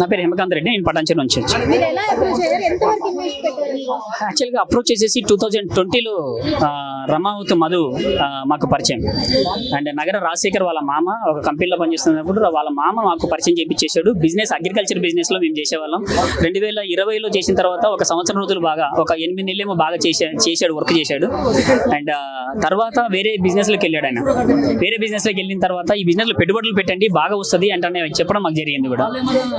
నా పేరు హేమకాంత్ రెడ్డి, నేను పటాన్చెరు నుంచి వచ్చాను. యాక్చువల్గా అప్రోచ్ చేసేసి 2020లో రమావతి మధు మాకు పరిచయం. అండ్ నగర రాజశేఖర్ వాళ్ళ మామ ఒక కంపెనీలో పనిచేస్తున్నప్పుడు వాళ్ళ మామ మాకు పరిచయం చేయించేసాడు. బిజినెస్ అగ్రికల్చర్ బిజినెస్లో మేము చేసేవాళ్ళం. 2020లో చేసిన తర్వాత ఒక సంవత్సరం రోజులు బాగా ఒక 8 నెలలేమో బాగా చేశాడు, వర్క్ చేశాడు. అండ్ తర్వాత వేరే బిజినెస్లోకి వెళ్ళాడు ఆయన. వేరే బిజినెస్లోకి వెళ్ళిన తర్వాత ఈ బిజినెస్లో పెట్టుబడులు పెట్టండి బాగా వస్తుంది అంటే చెప్పడం మాకు జరిగింది కూడా.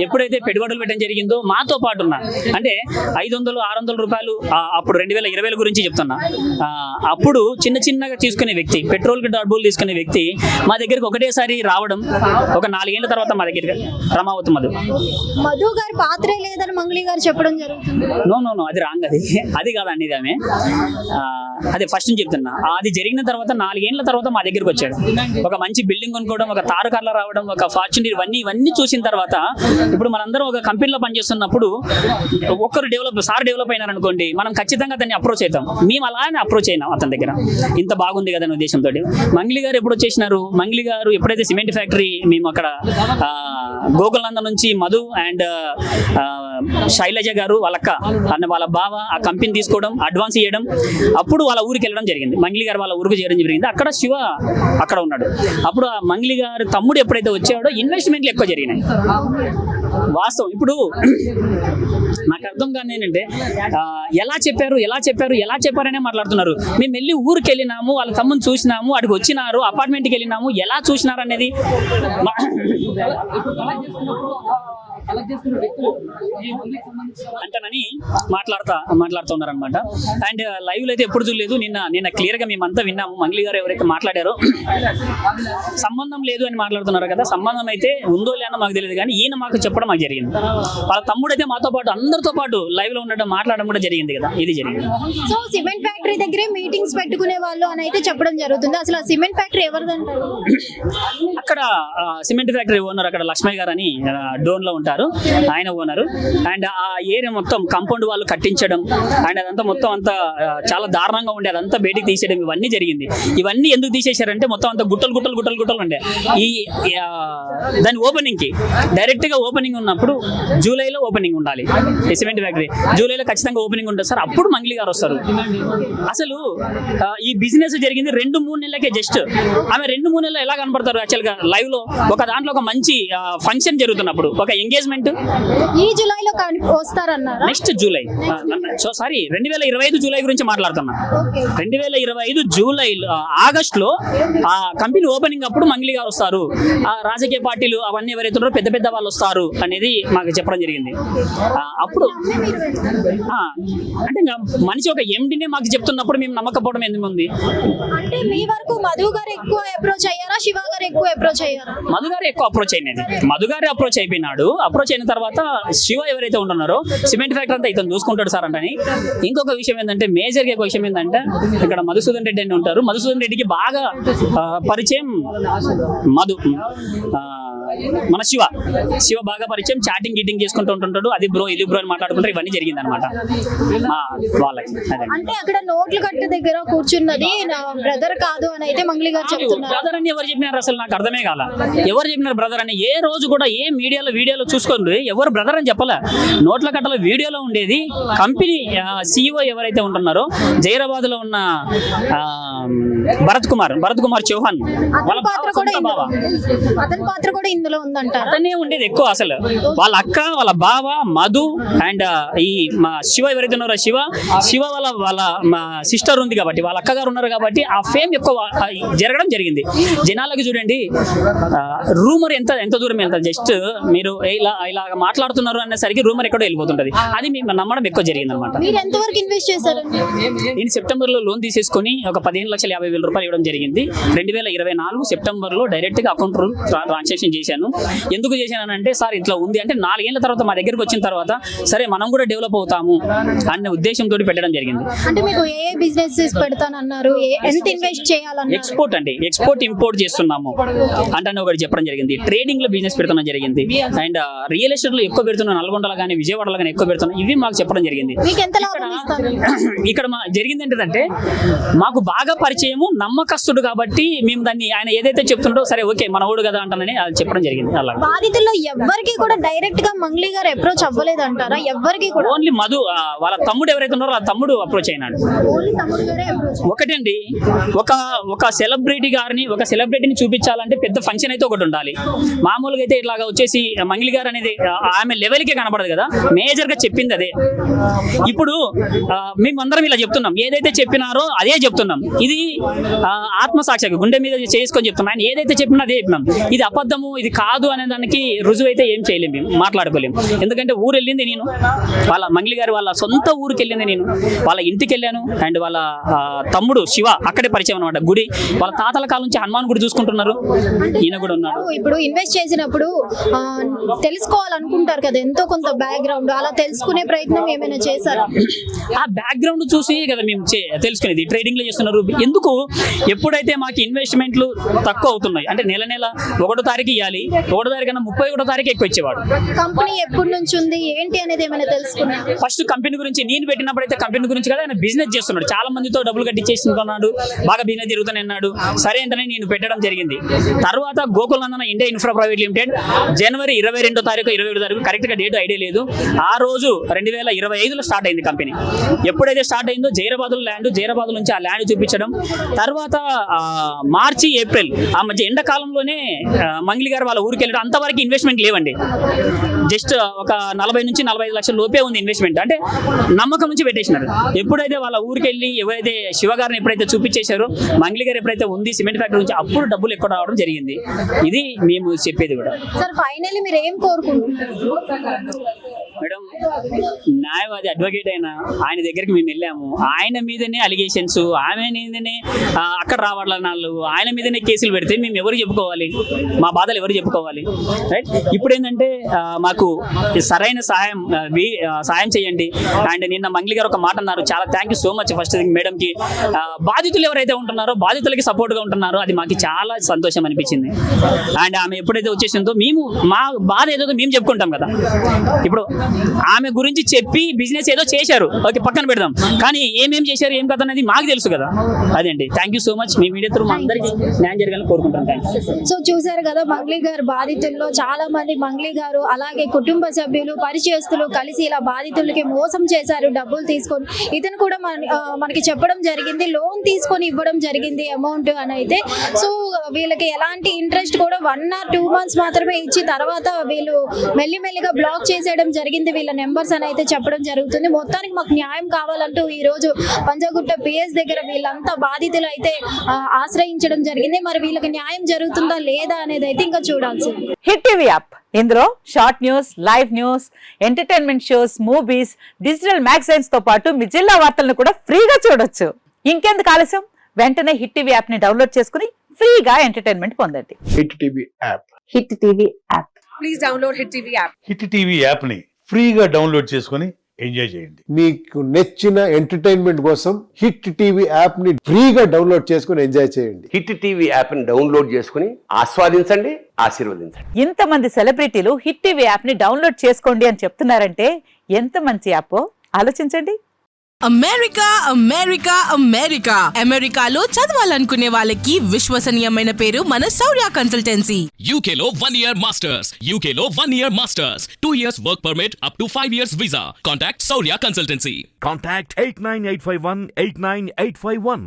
ఎప్పుడైతే పెట్టుబడులు పెట్టడం జరిగిందో మాతో పాటు ఉన్న అంటే 500-600 రూపాయలు అప్పుడు 2020 గురించి చెప్తున్నా. అప్పుడు చిన్నగా తీసుకునే వ్యక్తి, పెట్రోల్కి డబ్బులు తీసుకునే వ్యక్తి మా దగ్గరికి ఒకటేసారి రావడం ఒక 4 ఏళ్ల తర్వాత మా దగ్గర రమావతి మధు గారి పాత్రే లేదని మంగళి గారు చెప్పడం జరుగుతుంది. నో అది రాంగ్. అది కాదండి, ఆమె అదే ఫస్ట్ నుంచి చెప్తున్నా. అది జరిగిన తర్వాత 4 ఏళ్ల తర్వాత మా దగ్గరికి వచ్చాడు. ఒక మంచి బిల్డింగ్ కొనుక్కోవడం, ఒక తారు కార్లో రావడం, ఒక ఫార్చ్యూనర్, ఇవన్నీ చూసిన తర్వాత ఇప్పుడు మనందరం ఒక కంపెనీలో పనిచేస్తున్నప్పుడు ఒక్కరు డెవలప్ అయినారనుకోండి, మనం ఖచ్చితంగా దాన్ని అప్రోచ్ అవుతాం. మేము అలానే అప్రోచ్ అయినాం అతని దగ్గర, ఇంత బాగుంది కదా అనే ఉద్దేశంతో. మంగళి గారు ఎప్పుడు వచ్చేసినారు, మంగళి గారు ఎప్పుడైతే సిమెంట్ ఫ్యాక్టరీ మేము అక్కడ గోకులంద నుంచి మధు అండ్ శైలజ గారు వాళ్ళక్క అన్న వాళ్ళ బావ ఆ కంపెనీ తీసుకోవడం, అడ్వాన్స్ ఇవ్వడం, అప్పుడు వాళ్ళ ఊరికి వెళ్ళడం జరిగింది. మంగళి గారు వాళ్ళ ఊరికి చేయడం జరిగింది. అక్కడ శివ అక్కడ ఉన్నాడు. అప్పుడు ఆ మంగళి గారు తమ్ముడు ఎప్పుడైతే వచ్చాడో ఇన్వెస్ట్మెంట్లు ఎక్కువ జరిగినాయి. వాస్తవం. ఇప్పుడు నాకు అర్థం కాని ఏంటంటే ఎలా చెప్పారనే మాట్లాడుతున్నారు. మేము వెళ్ళి ఊరికి వెళ్ళినాము, వాళ్ళ తమ్ముని చూసినాము, అడిగి వచ్చినారు, అపార్ట్మెంట్కి వెళ్ళినాము, ఎలా చూసినారు అనేది అంటేనని మాట్లాడుతున్నారు అనమాట. అండ్ లైవ్ అయితే ఎప్పుడు చూడలేదు. నిన్న క్లియర్ గా మేమంతా విన్నాము. మంగళి గారు ఎవరైతే మాట్లాడారో సంబంధం లేదు అని మాట్లాడుతున్నారు కదా. సంబంధం అయితే ఉందో లేదో మాకు తెలియదు, కానీ ఈయన మాకు చెప్పడం మాకు జరిగింది. వాళ్ళ తమ్ముడు అయితే మాతో పాటు అందరితో పాటు లైవ్ లో ఉండడం, మాట్లాడడం కూడా జరిగింది కదా. ఇది జరిగింది. సో సిమెంట్ ఫ్యాక్టరీ దగ్గరే మీటింగ్స్ పెట్టుకునే వాళ్ళు అని అయితే చెప్పడం జరుగుతుంది. అసలు ఆ సిమెంట్ ఫ్యాక్టరీ ఎవరిదంటారు? అక్కడ సిమెంట్ ఫ్యాక్టరీ ఓనర్ అక్కడ లక్ష్మయ్య గారు అని డోన్ లో ఉంటారు, ఆయన ఓనరు. అండ్ ఆ ఏరియా మొత్తం కాంపౌండ్ వాళ్ళు కట్టించడం అండ్ అదంతా మొత్తం అంతా చాలా దారుణంగా ఉండే, అదంతా బయటికి తీసేయడం ఇవన్నీ జరిగింది. ఇవన్నీ ఎందుకు తీసేశారంటే మొత్తం అంతా గుట్టలు ఉండే. ఈ దాని ఓపెనింగ్ కి డైరెక్ట్ గా ఓపెనింగ్ ఉన్నప్పుడు జూలైలో ఓపెనింగ్ ఉండాలి. సిమెంట్ ఫ్యాక్టరీ జూలైలో ఖచ్చితంగా ఓపెనింగ్ ఉంటుంది సార్. అప్పుడు మంగళి గారు వస్తారు. అసలు ఈ బిజినెస్ జరిగింది 2-3 నెలలకే. జస్ట్ ఆమె 2-3 నెలలు ఎలా కనపడతారు యాక్చువల్ గా లైవ్ లో? ఒక దాంట్లో ఒక మంచి ఫంక్షన్ జరుగుతున్నప్పుడు, ఒక ఎంగేజ్మెంట్ ఈ జూలైలో వస్తారన్నారు. నెక్స్ట్ జూలై, సారీ 2025 జూలై గురించి మాట్లాడుతున్నా. 2025 జూలై ఆగస్ట్ లో ఆ కంపెనీ ఓపెనింగ్ అప్పుడు మంగళి గారు వస్తారు. ఆ రాజకీయ పార్టీలు అవన్నీ ఎవరైతే ఉన్నారో పెద్ద వాళ్ళు వస్తారు అనేది మాకు చెప్పడం జరిగింది. అప్పుడు అంటే మనిషి ఒక ఎండినే మాకు చెప్తున్నప్పుడు మేము నమ్మకపోవడం ఎందుకు ఉంది? అంటే మీ వరకు మధు గారు ఎక్కువ అప్రోచ్ అయ్యారా, శివ గారు ఎక్కువ అప్రోచ్ అయ్యారా? మధు గారు ఎక్కువ అప్రోచ్ అయినది. మధు గారు అప్రోచ్ అయిపోయినాడు. అప్రోచ్ అయిన తర్వాత శివ ఎవరైతే ఉంటున్నారో సిమెంట్ ఫ్యాక్టరీ అంతా ఇతను చూసుకుంటాడు సార్ అంటని. ఇంకొక విషయం ఏంటంటే, మేజర్ గా విషయం ఏంటంటే, ఇక్కడ మధుసూదన్ రెడ్డి అని ఉంటారు. మధుసూదన్ రెడ్డికి బాగా పరిచయం మధు, మన శివ బాగా పరిచయం, చాటింగ్ గీటింగ్ చేసుకుంటూ ఉంటుంటాడు. అది బ్రో ఇది బ్రో అని మాట్లాడుకుంటారు. ఇవన్నీ జరిగింది అనమాట వాళ్ళకి. అంటే అక్కడ నోట్ల కట్ట దగ్గర కూర్చున్నది నా బ్రదర్ కాదు అని అయితే మంగళి గారు చెప్తున్నారు. బ్రదర్ అని ఎవరు చెప్పినారు? అసలు నాకు అర్థమే కాల. ఎవరు చెప్పినారు బ్రదర్ అని? ఏ రోజు కూడా ఏ వీడియోలో చూసుకోండి, ఎవరు బ్రదర్ అని చెప్పలే. నోట్ల కట్టలో వీడియోలో ఉండేది కంపెనీ CEO ఎవరైతే ఉంటున్నారో జైరాబాద్ లో ఉన్న భరత్ కుమార్ చౌహాన్, అతని పాత్ర కూడా ఇందులో ఉందంట. అతనే ఉండేది ఎక్కువ. అసలు వాళ్ళ అక్క, వాళ్ళ బావ, మధు అండ్ ఈ మా శివ ఎవరైతే ఉన్నారో శివ వాళ్ళ మా సిస్టర్ ఉంది కాబట్టి, వాళ్ళ అక్క గారు ఉన్నారు కాబట్టి ఆ ఫేమ్ ఎక్కువ జరగడం జరిగింది. జనాలకు చూడండి, రూమర్ ఎంత దూరం వెళ్తుంది. జస్ట్ మీరు ఇలా మాట్లాడుతున్నారు అనేసరికి రూమర్ ఎక్కడో వెళ్ళిపోతుంటది. అది మేము నమ్మడం ఎక్కువ జరిగింది అనమాట. నేను సెప్టెంబర్ లో లోన్ తీసేసుకొని ఒక 15,50,000 రూపాయలు ఇవ్వడం జరిగింది. 2024 సెప్టెంబర్ లో డైరెక్ట్ గా అకౌంట్ ట్రాన్సాక్షన్ చేశాను. ఎందుకు చేశానంటే, సార్ ఇట్లా ఉంది అంటే 4 ఏళ్ల తర్వాత మా దగ్గరికి వచ్చిన తర్వాత సరే మనం కూడా డెవలప్ అవుతాము అనే ఉద్దేశంతో పెట్టడం జరిగింది. అంటే మీకు ఏ బిజినెస్ పెడతానన్నారు, ఎంత ఇన్వెస్ట్ చేయాలన్నారు? ఎక్స్పోర్ట్ ఇంపోర్ట్ చేస్తున్నాము అంటే ఒకటి చెప్పడం జరిగింది. ట్రేడింగ్ లో బిజినెస్ పెడుతున్నా జరిగింది. అండ్ రియల్ ఎస్టేట్ లో ఎక్కువ పెడుతున్నా, నల్గొండలో కానీ విజయవాడలో కానీ ఎక్కువ పెడుతున్నా. ఇవి మాకు చెప్పడం జరిగింది. ఇక్కడ జరిగింది ఏంటంటే, మాకు బాగా పరిచయము, నమ్మకస్తుడు కాబట్టి మేము దాన్ని ఆయన ఏదైతే చెప్తుండో సరే ఓకే మన ఊడు కదా అంటానని చెప్పడం జరిగింది. అలా బాధితుల్లో ఎవరికి కూడా డైరెక్ట్ గా మంగ్లీ గారు అప్రోచ్ అవ్వలేదంటారా ఎవరికి కూడా? ఓన్లీ మధు వాళ్ళ తమ్ముడు ఎవరైతే ఉన్నారో ఆ తమ్ముడు అప్రోచ్ అయినాడు. ఓన్లీ తమ్ముడు గారే అప్రోచ్. ఒకటండి, ఒక సెలబ్రిటీని చూపించాలంటే పెద్ద ఫంక్షన్ అయితే ఒకటి ఉండాలి. మామూలుగా అయితే ఇట్లాగా వచ్చేసి మంగ్లీ గారు అనేది ఆమె లెవెల్కే కనపడదు కదా. మేజర్ గా చెప్పింది అదే. ఇప్పుడు మేమందరం ఇలా చెప్తున్నాం, ఏదైతే చెప్పినారో అదే చెప్తున్నాం. ఇది ఆత్మసాక్షిగా గుండె మీద చేసుకొని చెప్తున్నాం. ఆయన ఏదైతే చెప్పినా అదే చెప్పినాం. ఇది అబద్ధము, ఇది కాదు అనే దానికి రుజువు అయితే ఏం చేయలేము, మేము మాట్లాడుకోలేము. ఎందుకంటే ఊరు వెళ్ళింది నేను, వాళ్ళ మంగ్లీ గారు వాళ్ళ సొంత ఊరికి వెళ్ళింది నేను, వాళ్ళ ఇంటికి వెళ్ళాను. అండ్ వాళ్ళ తమ్ముడు శివ అక్కడే పరిచయం అనమాట. గుడి వాళ్ళ తాతల కాలం నుంచి హనుమాన్ గుడి చూసుకుంటున్నారు. ఈయన కూడా ఉన్నాడు. ఇప్పుడు ఇన్వెస్ట్ చేసినప్పుడు తెలుసుకోవాలనుకుంటారు కదా ఎంతో కొంత బ్యాక్గ్రౌండ్, అలా తెలుసుకునే ప్రయత్నం ఏమైనా చేశారా? ఆ బ్యాక్గ్రౌండ్ చూసి కదా మేము తెలుసుకునేది. ట్రేడింగ్ లో చేస్తున్నారు ఎందుకు? ఎప్పుడైతే మాకు ఇన్వెస్ట్మెంట్లు తక్కువ అవుతున్నాయి అంటే నెల 1వ తారీఖు ఇవ్వాలి, 1వ తారీఖు కన్నా 31వ తారీఖు ఎక్కువ ఇచ్చేవాడు. కంపెనీ ఎప్పటి నుంచి ఉంది ఏంటి అనేది ఏమైనా తెలుసుకున్నా? ఫస్ట్ కంపెనీ గురించి నేను పెట్టినప్పుడు అయితే కంపెనీ గురించి కదా ఆయన బిజినెస్ చేస్తున్నాడు. చాలా మందితో డబ్బులు కట్టించేసుకున్నాడు, బాగా బిజినెస్ జరుగుతానే అన్నాడు. సరే అంటేనే నేను పెట్టడం జరిగింది. తర్వాత గోకుల్ నందన ఇండియా ఇన్ఫ్రా ప్రైవేట్ లిమిటెడ్ జనవరి 22వ తారీఖు 27వ తారీఖు కరెక్ట్ గా డేట్ ఐడియా లేదు. ఆ రోజు 2025లో స్టార్ట్ అయింది కంపెనీ. ఎప్పుడైతే స్టార్ట్ అయిందో జైరాబాద్ నుంచి ఆ ల్యాండ్ చూపించడం, తర్వాత మార్చి ఏప్రిల్ ఆ మధ్య ఎండాకాలంలోనే మంగ్లీ గారు వాళ్ళ ఊరికి వెళ్ళడం. అంతవరకు ఇన్వెస్ట్మెంట్ లేవండి. జస్ట్ ఒక 40 నుంచి 45 లక్షల లోపే ఉంది ఇన్వెస్ట్మెంట్. అంటే నమ్మకం నుంచి పెట్టేసినారు. ఎప్పుడైతే వాళ్ళ ఊరికి వెళ్ళి ఎవరైతే శివ గారిని ఎప్పుడైతే చూపించేశారో, మంగ్లీ గారు ఎప్పుడైతే ఉంది సిమెంట్ ఫ్యాక్టరీ నుంచి, అప్పుడు డబ్బులు ఎక్కువ రావడం జరిగింది. ఇది మేము చెప్పేది కూడా. సార్ ఫైనల్లీ మీరు ఏం కోరుకుంటున్నారు? మేడం, న్యాయవాది అడ్వకేట్ అయినా ఆయన దగ్గరికి మేము వెళ్ళాము. ఆయన మీదనే అలిగేషన్స్, ఆమె మీదనే అక్కడ రావాలన్నారు, ఆయన మీదనే కేసులు పెడితే మేము ఎవరు చెప్పుకోవాలి? మా బాధలు ఎవరు చెప్పుకోవాలి? రైట్. ఇప్పుడు ఏంటంటే మాకు సరైన సాయం చేయండి. అండ్ నిన్న మంగ్లీ గారు ఒక మాట అన్నారు, చాలా thank you so much first మేడంకి. బాధితులు ఎవరైతే ఉంటున్నారో బాధితులకి సపోర్ట్గా ఉంటున్నారో అది మాకు చాలా సంతోషం అనిపించింది. అండ్ ఆమె ఎప్పుడైతే వచ్చేసిందో మేము మా బాధ ఏదో మేము చెప్పుకుంటాం కదా. ఇప్పుడు ఆమె గురించి చెప్పి బిజినెస్ ఏదో చేశారు, ఓకే పక్కన పెడదాం, కానీ ఏమేం చేశారు ఏం కథ అనేది మాకు తెలుసు కదా. అదండి. Thank you so much. Me media through మా అందరికీ న్యాయం జరగాలని కోరుకుంటాను. Thank you. సో చూసారు కదా, మంగ్లీ గారు బాధితుల్లో చాలా మంది మంగ్లీ గారు అలాగే కుటుంబ సభ్యులు పరిచయస్తులు కలిసి ఇలా బాధితులకి మోసం చేశారు డబ్బులు తీసుకొని. ఇతను కూడా మనకి చెప్పడం జరిగింది, లోన్ తీసుకొని ఇవ్వడం జరిగింది అమౌంట్ అని అయితే. సో వీళ్ళకి ఎలాంటి ఇంట్రెస్ట్ కూడా 1 or 2 months మాత్రమే ఇచ్చి తర్వాత వీళ్ళు మెల్లిమెల్లిగా బ్లాక్ చేసేయడం జరిగింది వీళ్ళ నెంబర్స్ అని అయితే చెప్పడం జరుగుతుంది. మొత్తానికి మాకు న్యాయం కావాలంటూ ఈ రోజు పంజాగుట్ట పిఎస్ దగ్గర వీళ్ళంతా బాధితులు అయితే ఆశ్రయించడం జరిగింది. మరి వీళ్ళకి న్యాయం జరుగుతుందా లేదా అనేది అయితే ఇంకా చూడాల్సింది. హిట్ టీవీ యాప్, ఇందులో short news, live news, entertainment shows, movies, digital magazines తో పాటు మీ జిల్లా వార్తలను కూడా ఫ్రీగా చూడొచ్చు. ఇంకెందుకు ఆలస్యం, వెంటనే హిట్ టీవీ యాప్ ని డౌన్లోడ్ చేసుకుని ఫ్రీగా ఎంటర్టైన్మెంట్ పొందండి. Hit TV app. Hit TV app. Please download hit TV app. Hit TV app ని ఫ్రీగా డౌన్లోడ్ చేసుకొని ఎంజాయ్ చేయండి. మీకు నచ్చిన ఎంటర్టైన్మెంట్ కోసం హిట్ టీవీ యాప్ ని ఫ్రీగా డౌన్లోడ్ చేసుకొని ఎంజాయ్ చేయండి. హిట్ టీవీ యాప్ ని డౌన్లోడ్ చేసుకుని ఆస్వాదించండి, ఆశీర్వదించండి. ఇంతమంది సెలబ్రిటీలు హిట్ టీవీ యాప్ ని డౌన్లోడ్ చేసుకోండి అని చెప్తున్నారంటే ఎంత మంచి యాప్ ఆలోచించండి. అమెరికా అమెరికా అమెరికా అమెరికాలో చదవాలనుకునే వాళ్ళకి విశ్వసనీయమైన పేరు మన శౌర్య కన్సల్టెన్సీ. UK లో 1 year masters. UK లో 1 year masters. 2 years work permit up to 5 years visa. Contact Saurya Consultancy. Contact 89851 89851.